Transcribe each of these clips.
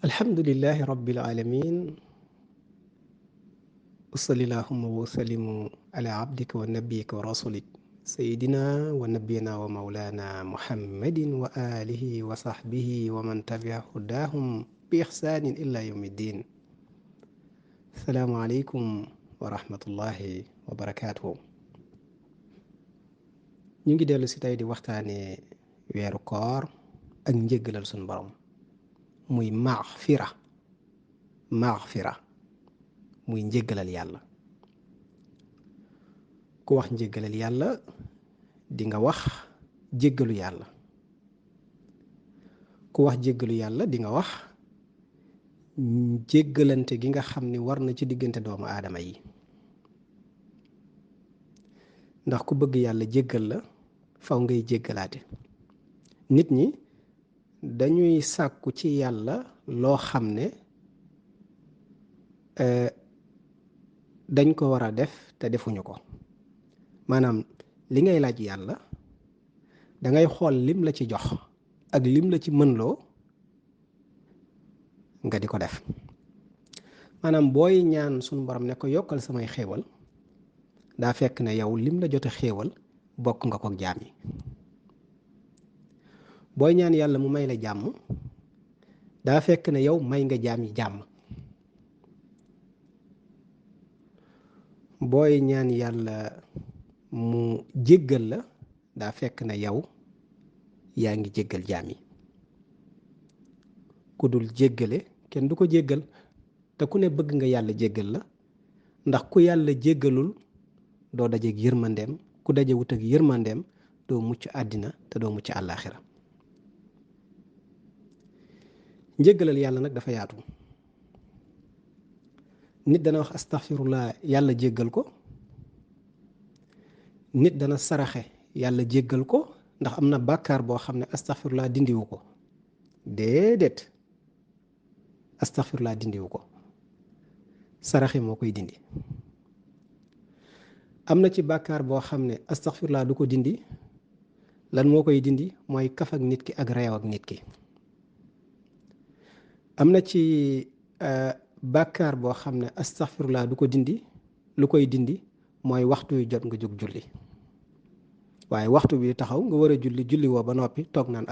alhamdulillahi rabbil alamin wasalli allahumma wa sallimu ala abdika wa nabiyika wa rasulik sayidina wa nabiyina wa maulana muhammadin wa alihi wa sahbihi wa man tabia hudahum bi ixsaanin ila yawmi ddin. asalaamu aleykum wa rahmatullahi wa barakaatuhu. ñu ngi dellu si tey di waxtaane weeru koor ak njëggalal suñu borom muy maxfira muy njëggalal yàlla. ku wax njëggalal yàlla di nga wax jéggalu yàlla. ku wax jéggalu yàlla di nga wax jéggalante gi nga xam ni war na ci diggante doomu aadama yi, ndax ku bëgg yàlla jéggal la faw ngay jéggalaate. nit ñi dañuy sàkku ci yàlla loo xam ne dañ ko war a def te defuñu ko. maanaam li ngay laaj yàlla dangay xool lim la ci jox ak lim la ci mënloo nga di ko def. maanaam booy ñaan suñu borom ne ko yokkal samay xéewal, daa fekk ne yow lim la jote xéewal bokk nga ko jaam yi. booy ñaan yàlla mu may la jàmm, daa fekk ne yow may nga jaam yi jàmm. booy ñaan yàlla mu jéggal la, daa fekk ne yow yaa ngi jéggal jaam yi. ku dul jéggale kenn du ko jéggal, te ku ne bëgg nga yàlla jéggal la, ndax ku yàlla jéggalul doo dajeeg yërmandeem, ku daje wut ak yërmandeem doo mucc àddina te doo mucc àllaaxira. njéggalal yàlla nag dafa yaatu. nit dana wax astaghfirullah yàlla jéggal ko, nit dana saraxe yàlla jéggal ko, ndax am na bàkkaar boo xam ne astaghfirullah dindiwu ko. déedéet, astaghfirullah dindiwu ko, saraxe moo koy dindi. am na ci bàkkaar boo xam ne astaghfirullah du ko dindi. lan moo koy dindi? mooy kaf ak nit ki ak reew ak nit ki. am na ci bàkkaar boo xam ne astaghfirullah du ko dindi. lu koy dindi mooy waxtu yu jot nga jóg julli, waaye waxtu bi taxaw nga war a julli woo ba noppi toog naan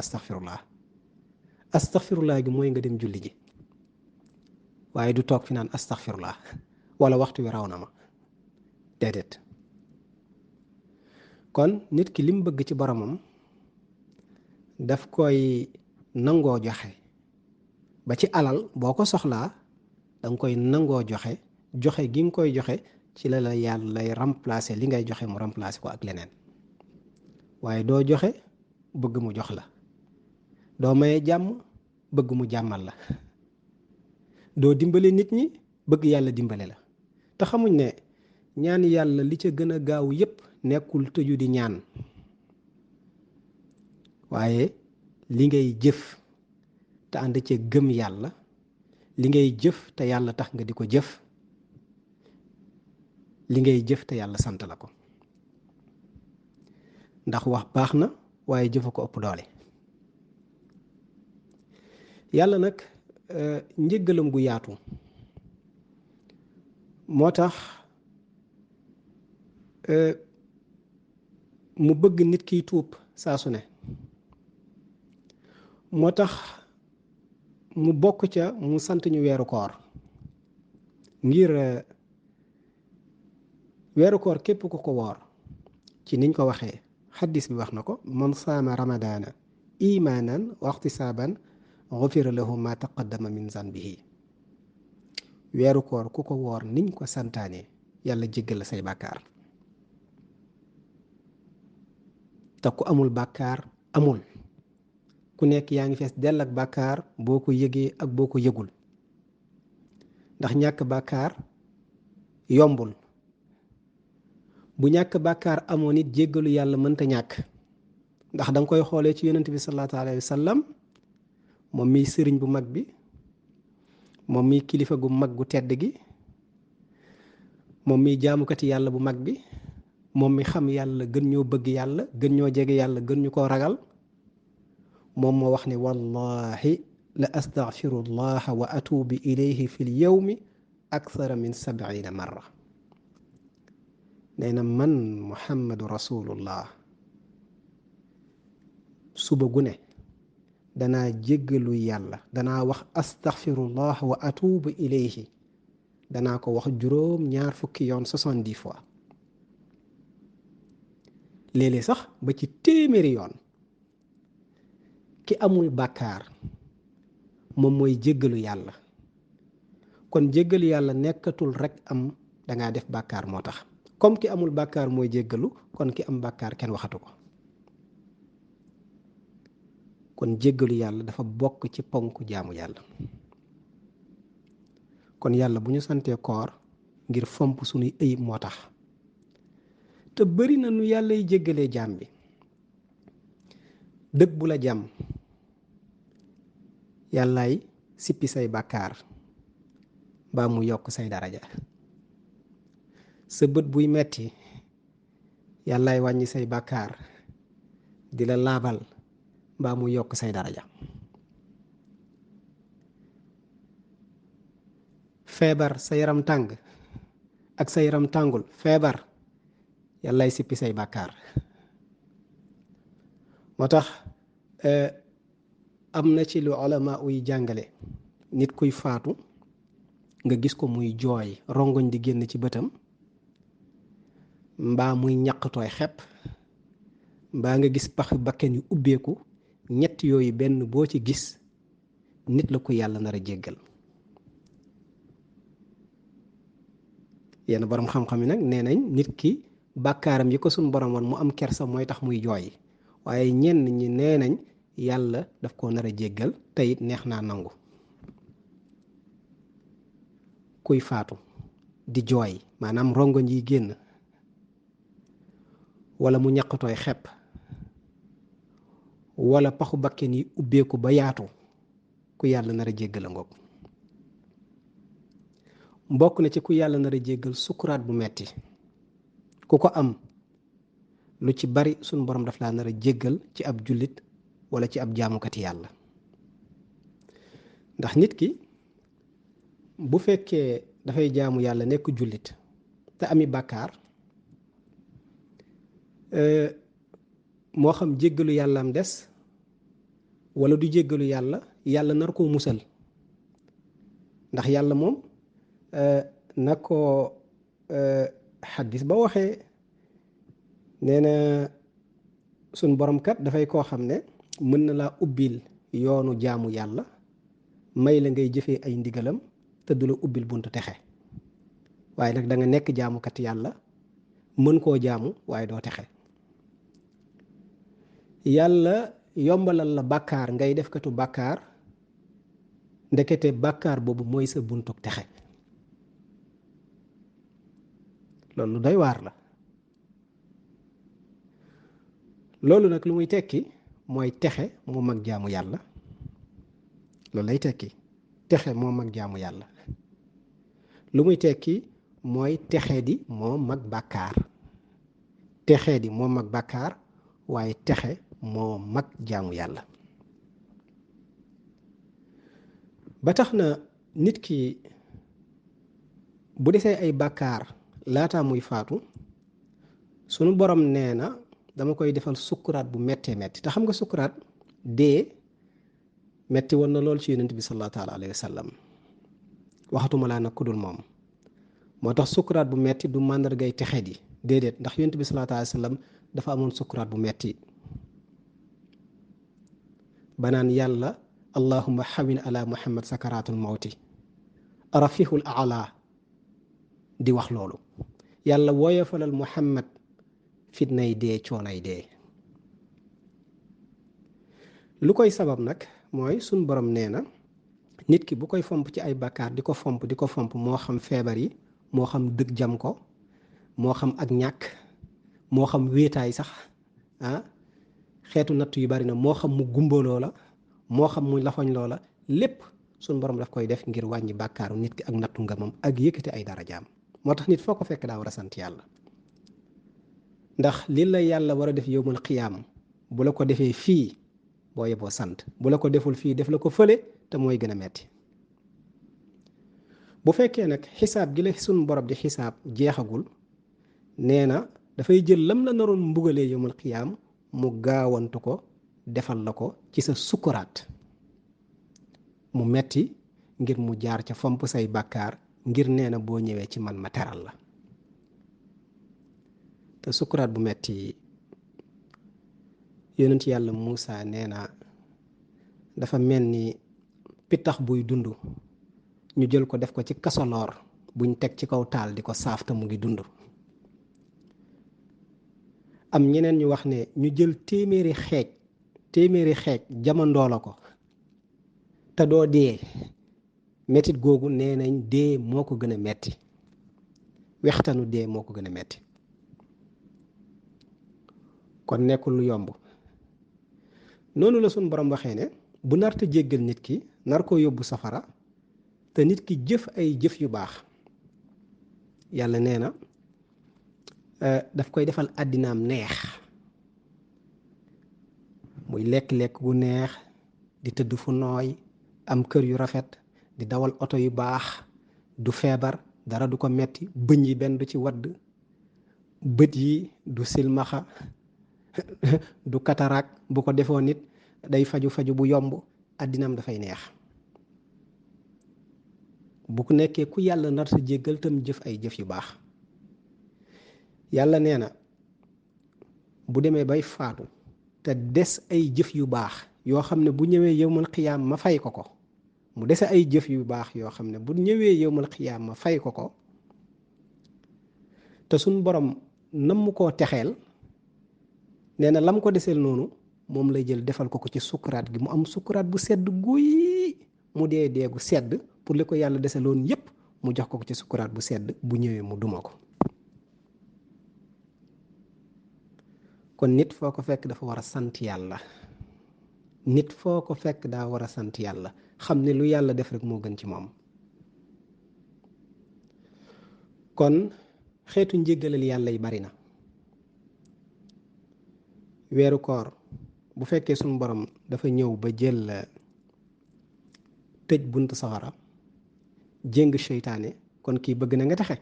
astaghfirullah gi mooy nga dem julli ji, waaye du toog fi naan astaghfirullah wala waxtu wi raw na ma. déedéet. kon nit ki lim bëgg ci boromam daf koy nangoo joxe. ba ci alal boo ko soxlaa danga koy nangoo joxe. joxe gi nga koy joxe ci la yàlla lay remplacer li ngay joxe, mu remplacer ko ak leneen. waaye doo joxe bëgg mu jox la, doo maye jàmm bëgg mu jàmmal la, doo dimbale nit ñi bëgg yàlla dimbale la. te xamuñ ne ñaan yàlla li ca gën a gaaw yépp nekkul tëju di ñaan, waaye li ngay jëf te ànd ci gëm yàlla, li ngay jëf te yàlla tax nga di ko jëf, li ngay jëf te yàlla sant la ko. ndax wax baax na waaye jëfa ko ëpp doole. yàlla nag njëggalam gu yaatu moo tax mu bëgg nit kiy tuub saa su ne. moo tax mu bokk ca mu sant ñu weeru koor, ngir weeru koor képp ku ko woor ci niñ ko waxee, xaddis bi wax na ko, man saama ramadaana imaanan wa ixtisaaban gufira lahu ma taqaddama min zanbihi. weeru koor ku ko woor niñ ko santaane yàlla jéggal la say bàkkaar. te ku amul bàkkaar amul. ku nekk yaa ngi fees dell ak bàkkaar, boo ko yëgee ak boo ko yëgul. ndax ñàkk bàkkaar yombul. bu ñàkk bàkkaar amoon it jéggalu yàlla mënta ñàkk, ndax danga koy xoolee ci yonent bi sallallahu alayhi wa sallam, moom miy sëriñ bu mag bi, moom miy kilifa gu mag gu tedd gi, moom miy jaamukati yàlla bu mag bi, moom mi xam yàlla gën ñoo bëgg yàlla, gën ñoo jege yàlla, gën ñu koo ragal. moom moo wax ne wallahi la astaghfirullaha wa atuubu ilayhi fi lyawmi akthara min 70 marra. nee na man muhammadu rasulullah suba gu ne danaa jéggalu yàlla, danaa wax astaghfirullah wa atuubu ilayhi, danaa ko wax juróom ñaar fukki yoon 70 fois, léeg-léeg sax ba ci téeméeri yoon. ki amul bàkkaar moom mooy jéggalu yàlla. kon jéggalu yàlla nekkatul rek am dangaa def bàkkaar moo tax. comme ki amul bàkkaar mooy jéggalu, kon ki am bàkkaar kenn waxatu ko. kon jéggalu yàlla dafa bokk ci ponk jaamu yàlla. kon yàlla bu ñu santee koor ngir fomp suñuy ayib moo tax. te bari na nu yàlla yi jéggalee jaam bi. dëgg bu la jàmm yàllaay sippi say bàkkaar mbaa mu yokk say daraja. sa bët buy metti yàllaay wàññi say bàkkaar di la laabal mbaa mu yokk say daraja. feebar sa yaram tàng ak sa yaram tàngul, feebar yàllaay sippi say bàkkaar. moo tax am na ci lu ulama uy jàngale, nit kuy faatu nga gis ko muy jooy rongoñ di génn ci bëtam, mbaa muy ñaqtooy xepp, mbaa nga gis pax bakken yu ubbeeku, ñett yooyu benn boo ci gis nit la ko yàlla nar a jéggal. yenn borom xam-xam yi nag nee nañ nit ki bàkkaaram yi ko suñ borom woon mu am kersa mooy tax muy jooy, waaye ñenn ñi nee nañ yàlla daf koo nar a jéggal te it neex naa nangu. kuy faatu di jooy maanaam rongoñ yi génn wala mu ñaqtooy xepp wala paxu bakken yi ubbeeku ba yaatu, ku yàlla nar a jéggal a ngoog. mbokk na ci ku yàlla nar a jéggal sukuraat bu metti. ku ko am lu ci bari suñ borom daf laa nar a jéggal ci ab jullit wala ci ab jaamukati yàlla. ndax nit ki bu fekkee dafay jaamu yàlla nekk jullit te ami bàkkaar, moo xam jéggalu yàllaam des wala du jéggalu yàlla, yàlla nar koo musal. ndax yàlla moom na ko xaddis ba waxee, nee na suñ borom kat dafay koo xam ne mën na laa ubbil yoonu jaamu yàlla, may la ngay jëfee ay ndigalam te du la ubbil buntu texe. waaye nag da nga nekk jaamukat yàlla mën koo jaamu waaye doo texe. yàlla yombalal la bàkkaar ngay def katu bàkkaar, ndekete bàkkaar boobu mooy sa buntu texe. loolu doy waar la. loolu nag lu muy tekki mooy texe moo mag jaamu yàlla. loolu lay tekki, texe moo mag jaamu yàlla. lu muy tekki mooy texe di moo mag bàkkaar. texe di moo mag bàkkaar waaye texe moo mag jaamu yàlla. ba tax na nit ki bu desee ay bàkkaar laataa muy faatu, sunu borom nee na dama koy defal sukkuraat bu méttee métti. te xam nga sukkuraat dee metti woon na lool ci yonent bi sallallahu taala alayhi wa sallam, waxatuma laa nag ku dul moom. moo tax sukkuraat bu metti du màndargay texe di déedéet, ndax yonent bi sallallahu alayhi wa sallam dafa amoon sukkuraat bu metti banaan yàlla allahumma xawin ala muhammad sakaraatul mawti rafihul ala di wax loolu, yàlla woyofalal muhammad fitnay dee coonay dee. lu koy sabab nag mooy suñ borom nee na nit ki bu koy fomp ci ay bàkkaar di ko fomp moo xam feebar yi, moo xam dëgg jam ko, moo xam ak ñàkk, moo xam wéetaay sax xeetu natt yu bari na, moo xam mu gumbaloo la, moo xam mu lafañ loola, lépp suñ borom daf koy def ngir wàññi bàkkaaru nit ki ak nattu ngamam ak yëkkati ay darajaam. moo tax nit foo ko fekk daa war a sant yàlla, ndax li la yàlla war a def yowmal qiyaam bu la ko defee fii boo yeboo sant, bu la ko deful fii def la ko fële te mooy gën a metti bu fekkee nag xisaab gi la sunu borom di xisaab jeexagul nee na dafay jël lam la naroon mbugalee yawmal qiyaam mu gaawantu ko defal la ko ci sa sukkuraat mu metti ngir mu jaar ca fomp say bàkkaar ngir nee na boo ñëwee ci man ma teral la te sukkuraat bu metti yonent yàlla Muusa nee na dafa mel ni pittax buy dund ñu jël ko def ko ci kasoloor buñ teg ci kaw taal di ko saaf te mu ngi dund am ñeneen ñu wax ne ñu jël téeméeri xeej jamandoo la ko te doo dee mettit googu nee nañ dee moo ko gën a metti wextanu dee moo ko gën a metti kon nekkul lu yomb noonu la suñ borom waxee ne bu narta jéggal nit ki nar ko yóbbu safara te nit ki jëf ay jëf yu baax yàlla nee na daf koy defal àddinaam neex muy lekk-lekk gu neex di tëdd fu nooy am kër yu rafet di dawal oto yu baax du feebar dara du ko metti bëñ yi benn du ci wadd bët yi du silmaxa du katarak bu ko defoo nit day faju bu yomb àddinaam dafay neex bu ko nekkee ku yàlla nar sa jéggal tam jëf ay jëf yu baax yàlla nee na bu demee bay faatu te des ay jëf yu baax yoo xam ne bu ñëwee yawmal qiyaam ma fay ko ko mu dese ay jëf yu baax yoo xam ne bu ñëwee yawmal qiyaam ma fay ko ko te suñ borom namm koo texeel nee na lam ko deseel noonu moom lay jël defal ko ko ci sukkuraat gi mu am sukkuraat bu sedd guy mu dee deegu sedd pour li ko yàlla deseloon yépp mu jox ko ko ci sukkuraat bu sedd bu ñëwee mu duma ko kon nit foo ko fekk dafa war a sant yàlla nit foo ko fekk daa war a sant yàlla xam ne lu yàlla def rek moo gën ci moom kon xeetu njéggalal yàlla yi bari na weeru koor bu fekkee suñu borom dafa ñëw ba jël tëj buntu safara jéng seytaane kon kii bëgg na nga texe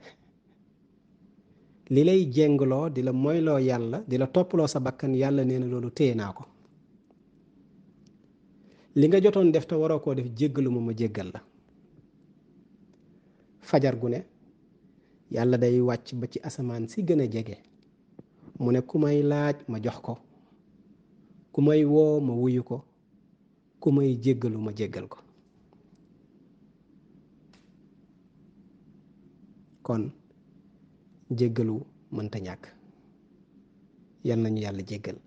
li lay jéngloo di la moyloo yàlla di la topploo sa bakkan yàlla nee na loolu téye naa ko li nga jotoon def te waroo koo def jéggalu ma jéggal la fajar gu ne yàlla day wàcc ba ci asamaan si gën a jege mu ne ku may laaj ma jox ko ku may woo ma wuyu ko ku may jéggalu ma jéggal ko kon jéggalu mënta ñàkk yal nañu yàlla jéggal